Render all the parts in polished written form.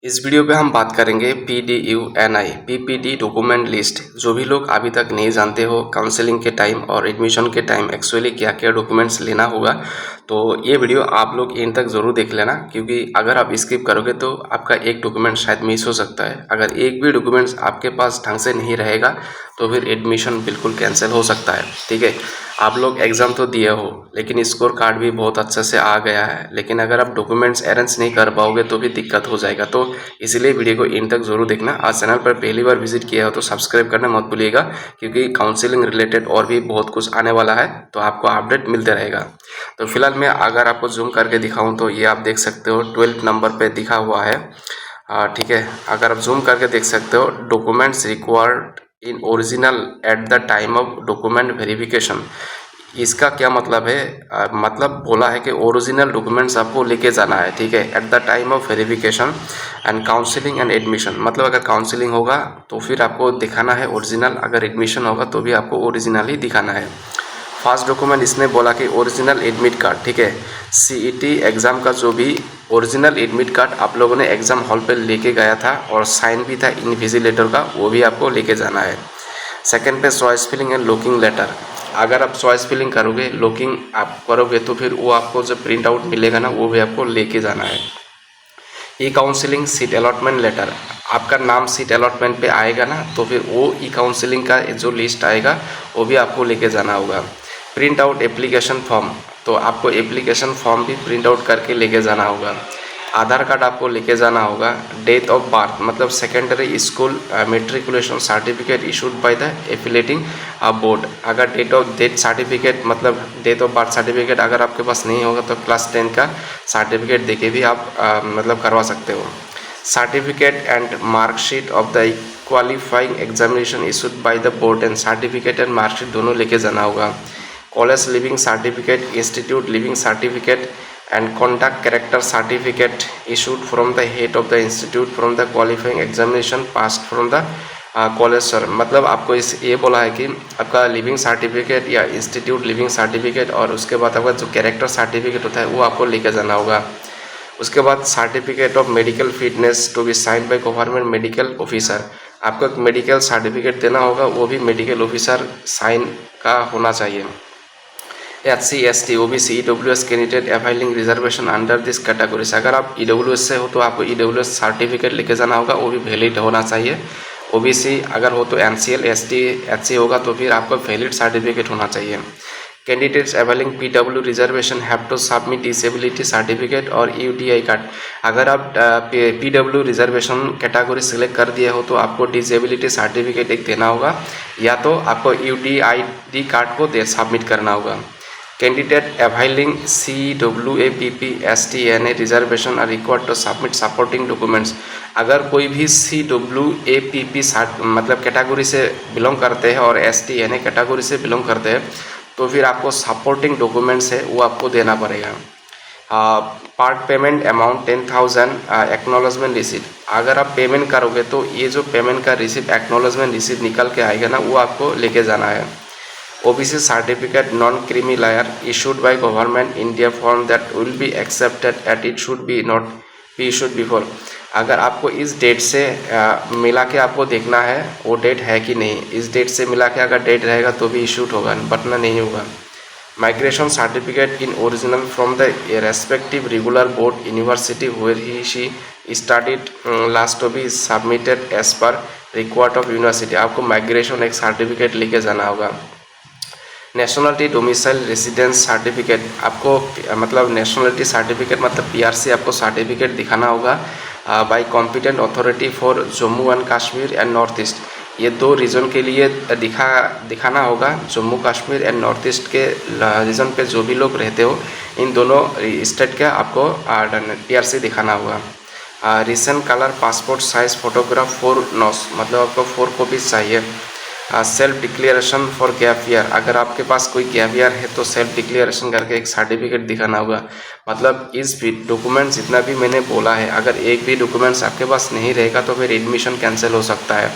इस वीडियो पे हम बात करेंगे PDUNI PPD डॉक्यूमेंट लिस्ट। जो भी लोग अभी तक नहीं जानते हो काउंसलिंग के टाइम और एडमिशन के टाइम एक्चुअली क्या क्या डॉक्यूमेंट्स लेना होगा, तो ये वीडियो आप लोग इन तक ज़रूर देख लेना, क्योंकि अगर आप स्किप करोगे तो आपका एक डॉक्यूमेंट शायद मिस हो सकता है। अगर एक भी डॉक्यूमेंट्स आपके पास ढंग से नहीं रहेगा तो फिर एडमिशन बिल्कुल कैंसिल हो सकता है। ठीक है, आप लोग एग्ज़ाम तो दिए हो लेकिन स्कोर कार्ड भी बहुत अच्छे से आ गया है, लेकिन अगर आप डॉक्यूमेंट्स अरेंज नहीं कर पाओगे तो भी दिक्कत हो जाएगा। तो इसीलिए वीडियो को इन तक जरूर देखना। आज चैनल पर पहली बार विजिट किया हो तो सब्सक्राइब करना मत भूलिएगा, क्योंकि काउंसलिंग रिलेटेड और भी बहुत कुछ आने वाला है, तो आपको अपडेट मिलते रहेगा। तो फिलहाल मैं अगर आपको जूम करके दिखाऊं तो ये आप देख सकते हो 12 नंबर पे दिखा हुआ है। ठीक है, अगर आप जूम करके देख सकते हो, documents required in original at the time of document verification. इसका क्या मतलब है? मतलब बोला है कि ओरिजिनल डॉक्यूमेंट्स आपको लेके जाना है। ठीक है, at the time of verification and counselling and admission. मतलब अगर काउंसलिंग होगा तो फिर आपको दिखाना है ओरिजिनल, अगर एडमिशन होगा तो भी आपको ओरिजिनल ही दिखाना है। फर्स्ट डॉक्यूमेंट इसने बोला कि ओरिजिनल एडमिट कार्ड। ठीक है, CET एग्ज़ाम का जो भी ओरिजिनल एडमिट कार्ड आप लोगों ने एग्ज़ाम हॉल पे लेके गया था और साइन भी था इनविजिलेटर का, वो भी आपको लेके जाना है। सेकंड पे choice filling and locking letter. अगर आप चॉइस फिलिंग करोगे, लॉकिंग आप करोगे, तो फिर वो आपको जो प्रिंट आउट मिलेगा ना, वो भी आपको लेके जाना है। ई काउंसलिंग सीट अलॉटमेंट लेटर। आपका नाम सीट अलॉटमेंट पे आएगा ना, तो फिर वो ई काउंसलिंग का जो लिस्ट आएगा वो भी आपको लेके जाना होगा। प्रिंट आउट एप्लीकेशन फॉर्म, तो आपको एप्लीकेशन फॉर्म भी प्रिंट आउट करके लेके जाना होगा। आधार कार्ड आपको लेके जाना होगा। डेट ऑफ बर्थ, मतलब secondary school matriculation certificate issued by the affiliating board. अगर डेट सर्टिफिकेट, मतलब डेट ऑफ बर्थ सर्टिफिकेट अगर आपके पास नहीं होगा तो क्लास 10 का सर्टिफिकेट देके भी आप मतलब करवा सकते हो। Certificate and marksheet of the qualifying examination issued by the board and certificate and marksheet दोनों लेके जाना होगा। College leaving certificate, institute leaving certificate and conduct character certificate issued from the head of the institute from the qualifying examination passed from the college sir. मतलब आपको इस ये बोला है कि आपका लिविंग सर्टिफिकेट या इंस्टीट्यूट लिविंग सर्टिफिकेट और उसके बाद आपका जो कैरेक्टर सर्टिफिकेट होता है वो आपको लेकर जाना होगा। उसके बाद certificate of medical fitness to be sign by government medical officer. आपको एक मेडिकल सर्टिफिकेट देना होगा, वो भी मेडिकल ऑफिसर साइन का होना चाहिए। SC ST OBC EWS candidate availing reservation under this categories. अगर आप EWS से हो तो आपको EWS सर्टिफिकेट लेके जाना होगा, वो भी वैलिड होना चाहिए। OBC अगर हो तो NCL, ST HC होगा तो फिर आपको वैलिड सर्टिफिकेट होना चाहिए। Candidates availing PW reservation have to submit disability certificate और UTI कार्ड। अगर आप PW रिजर्वेशन कैटेगरी सिलेक्ट कर दिए हो तो आपको डिसेबिलिटी सर्टिफिकेट एक देना होगा, या तो आपको UTI कार्ड को सबमिट करना होगा। Candidate availing CWAPP STNA reservation are required to submit supporting documents. अगर कोई भी CWAPP मतलब कैटेगरी से बिलोंग करते हैं और STNA कैटेगरी से बिलोंग करते हैं तो फिर आपको सपोर्टिंग डॉक्यूमेंट्स है वो आपको देना पड़ेगा। Part payment amount 10,000 acknowledgement receipt. अगर आप पेमेंट करोगे तो ये जो पेमेंट का रिसीट एक्नॉलेजमेंट रिसीट निकल के आएगा ना, वो आपको लेके जाना है। OBC certificate non-creamy layer issued by government India form that will be accepted at it should be not be issued before। अगर आपको इस डेट से मिला के आपको देखना है वो डेट है कि नहीं, इस डेट से मिला के अगर डेट रहेगा तो भी इशूड होगा, वरना नहीं होगा। Migration certificate in original from the respective regular board university where he she studied last to be submitted as per required of university. आपको माइग्रेशन एक सर्टिफिकेट लेके जाना होगा। नेशनलिटी डोमिसाइल रेसिडेंस सर्टिफिकेट, आपको मतलब नेशनलिटी सर्टिफिकेट मतलब PRC आपको certificate दिखाना होगा by competent authority for Jammu and Kashmir and north east. ये दो रीजन के लिए दिखाना होगा। Jammu Kashmir and north east के रीजन पे जो भी लोग रहते हो, इन दोनों स्टेट का आपको PRC दिखाना होगा। Recent colour passport size photograph 4 nos, मतलब आपको 4 कॉपीज चाहिए। Self declaration for gap year. अगर आपके पास कोई गैप ईयर है तो सेल्फ डिक्लेरेशन करके एक सर्टिफिकेट दिखाना होगा। मतलब इस डॉक्यूमेंट्स जितना भी मैंने बोला है, अगर एक भी डॉक्यूमेंट्स आपके पास नहीं रहेगा तो फिर एडमिशन कैंसिल हो सकता है।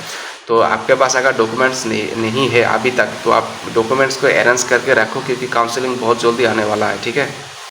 तो आपके पास अगर डॉक्यूमेंट्स नहीं है अभी तक तो आप डॉक्यूमेंट्स को अरेंज करके रखो, क्योंकि काउंसलिंग बहुत जल्दी आने वाला है। ठीक है।